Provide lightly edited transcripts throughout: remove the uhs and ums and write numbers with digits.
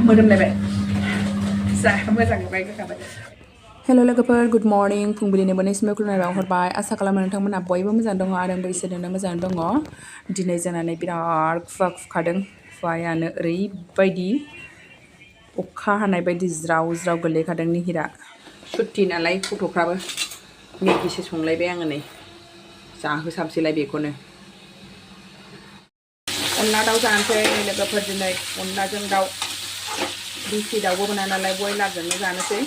मोदोमलायबाय जा मोजाङै गोखाबाय हेल' लोगोफोर गुड मर्निं फुंबिलिनि मोननैसिम खुलुमनाय हरबाय आसा खालामो नोंथांमोना बयबो मोजां दङ आरो आंबो इसोरजोंनो मोजां दङ दिनै जोंनानै बिराद खुखादों खुवायानो ओरैबायदि अखा हानाय बायदि ज्राव ज्राव गोलैखादों निहिरा सुथि नालाय गथ'फ्राबो मेगिसो संलायबाय आङो नै जाहोसाबसैलाय बेखौनो अनला दाउ जानोसै लोगोफोर दिनै अनलाजों दाउ देसि दाउबो मोना नालाय बयलारजोंनो जानोसै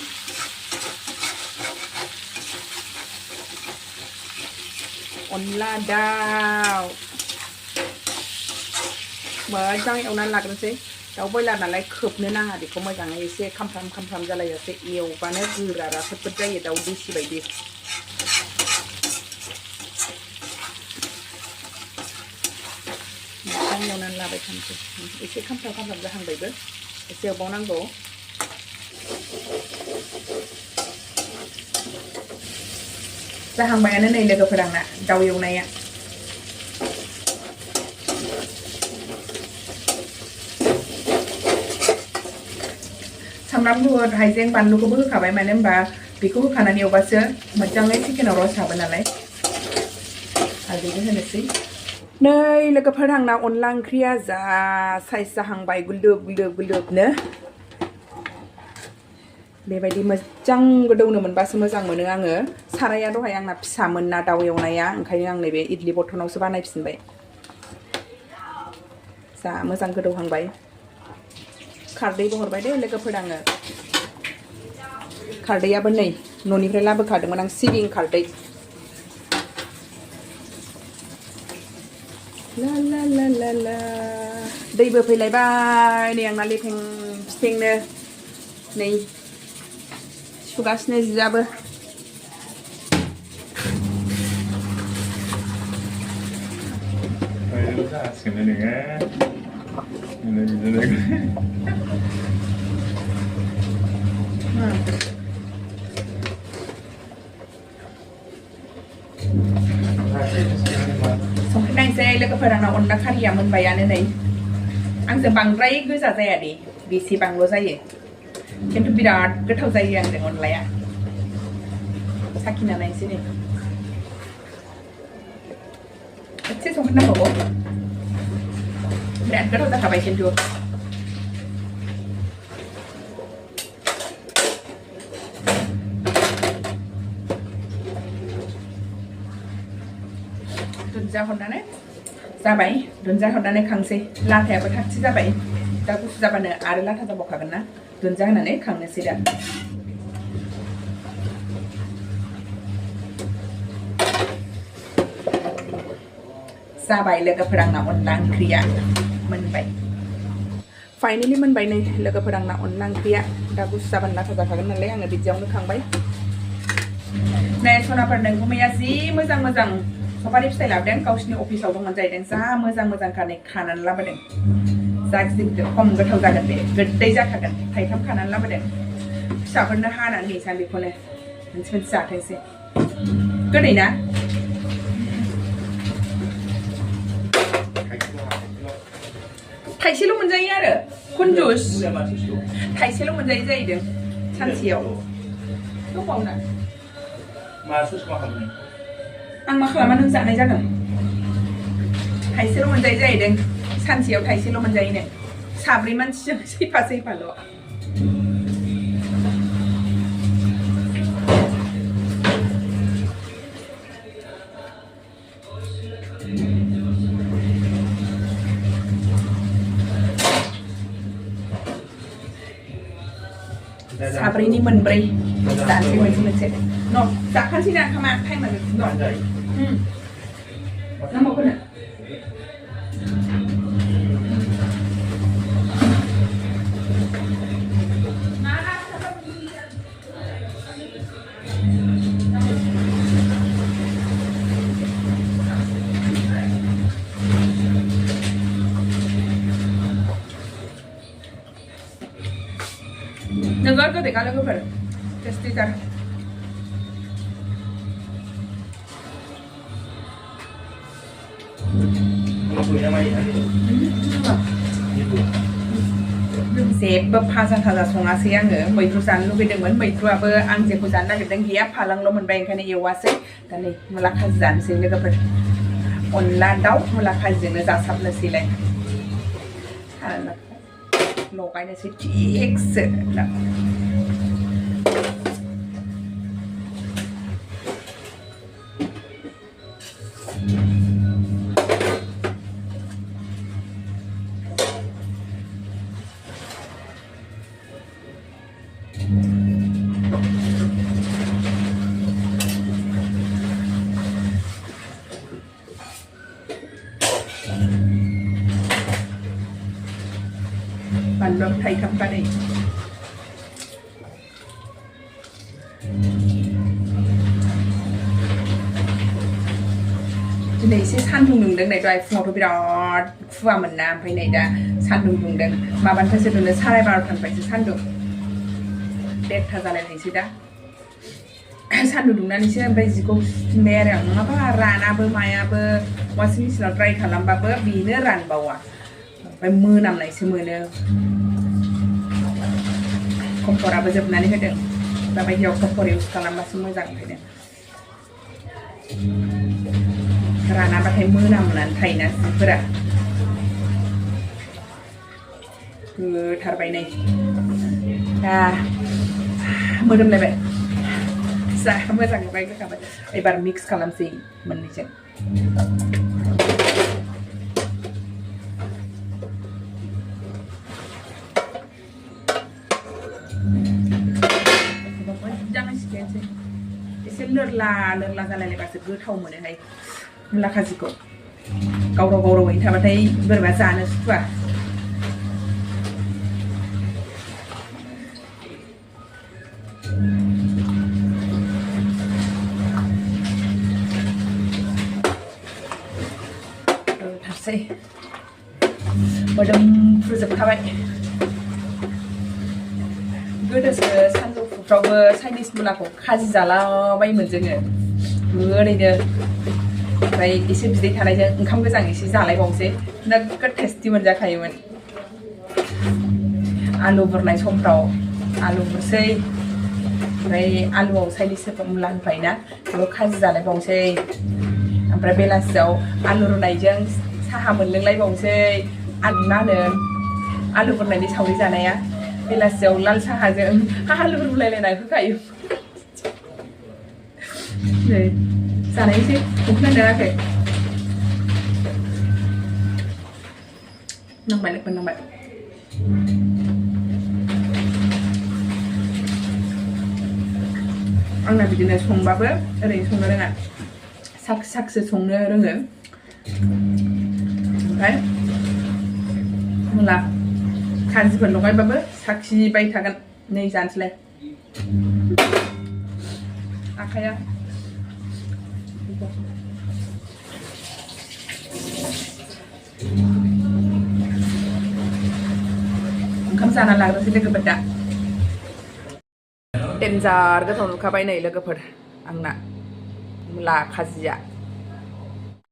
अनला दाउ मोजां एवनानै लाग्रोसै दाउ बयलार नालाय खोबनो नाङा बेखौ मोजाङै एसे खामफ्राम जालायजासे एवबानो गोरा राफोद जायो दाउ देसि बायदि मोजां एवनानै लाबाय थानोसै एसे खामफ्राम जाहांबायबो एसे एवबावनांगौ जाहांबायानो नै लोगोफोर आंना दाउ एवनाया सामब्राम गुफुर हाइजें बानलुखौबो होखाबाय मानो होनबा बेखौ होखानानै एवबासो मोजाङै चिकेनाव रस हाबो नालाय हालदैबो होनोसै नै लोगोफोर आंना अनला ओंख्रिया जा साइज जाहांबाय गुलदुबनो बेबायदि मोजां गोदौनो मोनबासो मोजां मोनो आङो साराया दहाय आंना फिसामोन ना दाउ एवनाया ओंखायनो आं नैबे इडलि बर्थनावसो बानायफिनबाय जा मोजां गोदौहांबाय खारदैबो हरबाय दे लोगोफोर आङो खारदैयाबो नै न'निफ्राय लाबोखादोंमोन आं सिबिं खारदै ला ला ला ला ला दैबो फैलायबाय नै आंना लेफें फिथेंनो नै सुगासिनो जियाबो संख्रि नायसै लोगोफोर आंना अनला खारिया मोनबायानो नै आंजों बांद्राय गोजा जाया दे बेसेबांल' जायो खिन्थु बिराद गोथाव जायो आंजों अनलाया साखिना नायसै नै एसे संख्रि नांबावगौ बिराद गोथाव जाखाबाय खिन्थु दुन्दिया हरनानै जाबाय दुन्दिया हरनानै खांसै लाथायाबो थागथि जाबाय दा गुसु जाबानो आरो लाथा जाबावखागोन ना दुन्दिया होनानै खांनोसै दा जाबाय लोगोफोर आंना अनला ओंख्रिया मोनबाय फाइनालि मोनबाय नै लोगोफोर आंना अनला ओंख्रिया दा गुसु जाबानो लाथा जाखागोन नालाय आङो बिदियावनो खांबाय नै सनाफोर नोंखौ मैया जि मोजां सफारि फिथाइ लाबोदों गावसिनि अफिसाव दंमोन जाहैदों जा मोजांखा नै खानानै लाबोदों जा गिदिर खम गोथाव जागोन बे गोदै जाखागोन थाइथाम खानानै लाबोदों फिसाफोरनो हानानै हैसां बेखौनो मोनसे जाथोंसै गोदै ना थाइसेल' मोनजायो आरो कुनजुस थाइसेल' मोनजायो जाहैदों सानसेयाव दंबावना आं मा खालामा नों जानाय जागोन थाइसेल' मोनजायो जाहैदों सानसेयाव थाइसेल' मोनजायोनो साब्रै मानसिजों सैफाल' साब्रैनि मोनब्रै जानोसै मोनसे न' जाखानोसै ना ओंखामा टाइमा जोबसिगोन नांबावगोन नोगोर गोदैखा लोगोफोर टेस्टिथार जेबो भाजा थाजा सङासै आङो मैद्रु जानो लुगैदोंमोन मैद्रुआबो आं जेखौ जानो नागिरदों गैया फालांल' मोनबाय ओंखायनो एवासै दा नै मुला खाजि जानोसै लोगोफोर अनला दाउ मुला खाजिजोंनो जासाबनोसैलाय लगायनोसै थिगसो बानलु थाइथामखानै दिनै एसे सान्दुं दुंदों नै दहाय फुङावथ' बिराद खुवामोन ना ओमफ्राय नै दा सान्दुं दुंदों माबानिफ्रायसो दुंदों 12:30निफ्रायसो सान्दुं 1:30 जालायनायसै दा सान्दुं दुंनानैसो ओमफ्राय जिखौ सुफिनबाय आरो आं नङाबा रानाबो मायाबो वाशिं मेशिनाव ड्राइ खालामबाबो बेनो रानबावा ओमफ्राय मोनामनायसो मोनो कम्फर्टआबो जोबनानै होदों दाबायदियाव कम्फर्ट इउज खालामबासो मोजां ओंखायनो रानाबाथाय मोनामनानै थायोना जिफोरा गोथारबाय नै मोदोमलायबाय जा मोजां नुबाय गोथावबाय एबार मिक्स खालामसै मोननैजों एसे लोरला लोरला जालायलायबासो गोथाव मोनोहाय मुला खाजिखौ गावराव गावरावैनो थाबाथाय बोरैबा जानो सुखुवा थारसै मोदोमफ्रुजोबखाबाय गोदोसो सानजौफुफ्रावबो चाइनिस मुलाखौ खाजि जालाबायोमोन जोङो ओरैनो ओमफ्राय एसे बिदै थानायजों ओंखाम गोजां एसे जालायबावसै नोगोद टेस्टि मोनजाखायोमोन आलु बुरनाय समफ्राव आलु बुरसै ओमफ्राय आलुआव चाइनिस मुला होफायोना बेखौ खाजि जालायबावसै ओमफ्राय बेलासियाव आलु रुनायजों साहा मोनलोंलायबावसै मा होनो आलु बुरनायनि सावरि जानाया बेलासियाव लाल साहाजों आलु रुलायलायना होखायो नै जानायसै उखैना देराखै नांबाय लोगो नांबाय आंना बिदिनो संबाबो ओरैनो संनो रोङा साख साखसो संनो रोङो ओमफ्राय मुला खाजिफोर लगायबाबो साखिबाय थागोन नै जानोसैलाय आखाया ओंखाम जाना लाग्रोसै लोगोफोर दा डेन्जार गोथाव नुखाबाय नै लोगोफोर आंना मुला खाजिया